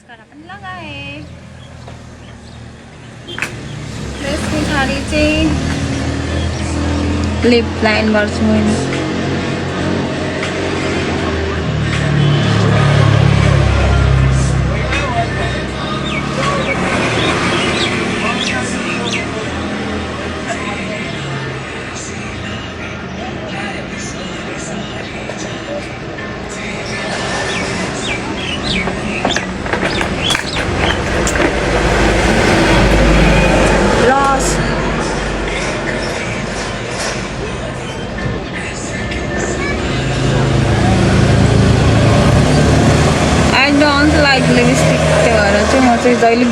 Mascara पनि लगाएँ। त्यस पछाडि चाहिँ लिप लाइन गर्छु मैले। लाइक लिपस्टिक त्यही भएर चाहिँ म चाहिँ जहिले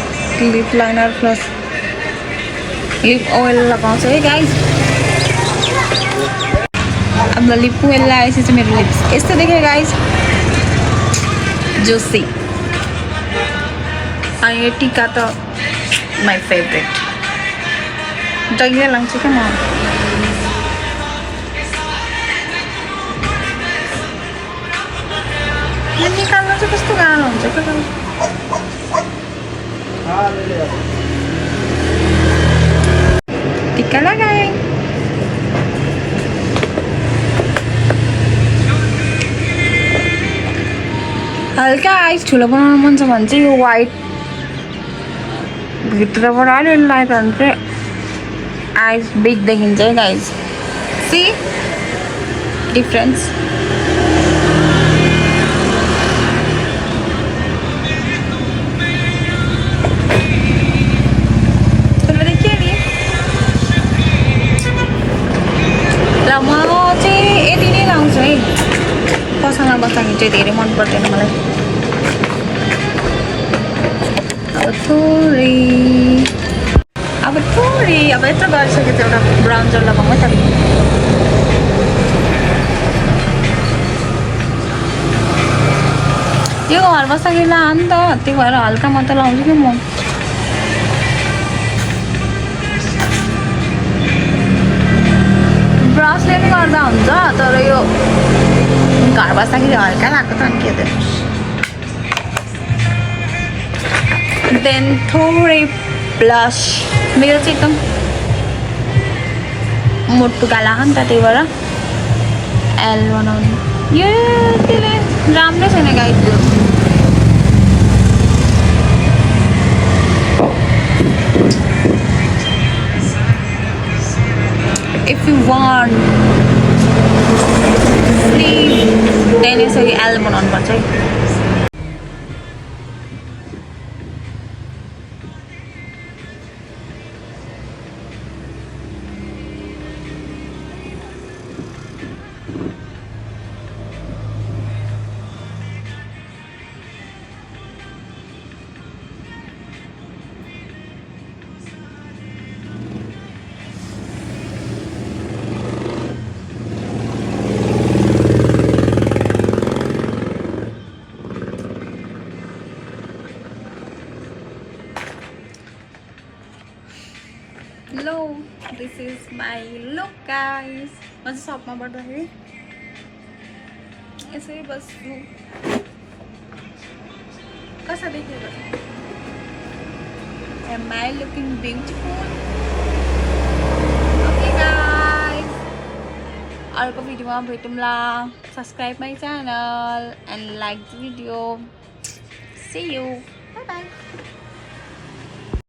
lip liner plus lip oil लगाउँछु है गाइज। अब लिप ओइल लगाएपछि चाहिँ मेरो लिप्स यस्तो देख्यो गाइज, जोसी। अनि यो टिका त माई फेभरेट, जहिले लाउँछु क्या म। निकाल्नु चाहिँ कस्तो गाह्रो हुन्छ क्या। टिका लगाएँ। हल्का आइस ठुलो बनाउनु मन छ भने चाहिँ यो वाइट भित्रबाट अलिअलि लगायो भने चाहिँ आइस बिग देखिन्छ है गाइज। सी डिफरेन्स। म चाहिँ यति नै लाउँछु है, पसलमा बस्दाखेरि चाहिँ धेरै मन पर्दैन मलाई। अब थोरै अब यत्रो गरिसकेको एउटा ब्राउन्जर लगाउँ है त। त्यो घर बस्दाखेरि ला नि त, त्यो भएर हल्का मात्र लाउँछु कि म। ब्रसले पनि गर्दा हुन्छ, तर यो घर बस्दाखेरि हल्का लाग्छ त अनि के त। देन थोरै ब्लस, मेरो चाहिँ एकदम मुटु काला हो नि त, त्यही भएर एल बनाउने। यो त्यसले राम्रै छैन guys. If you want free, then यसरी एल बनाउनु पर्छ है। Hello, this is my look guys. म चाहिँ सपमा बस्दाखेरि यसरी बस्छु। कस्तो देखिएको? Am I looking beautiful? Okay guys, अर्को भिडियोमा भेटौँला। Subscribe my channel and like the video. See you. Bye bye.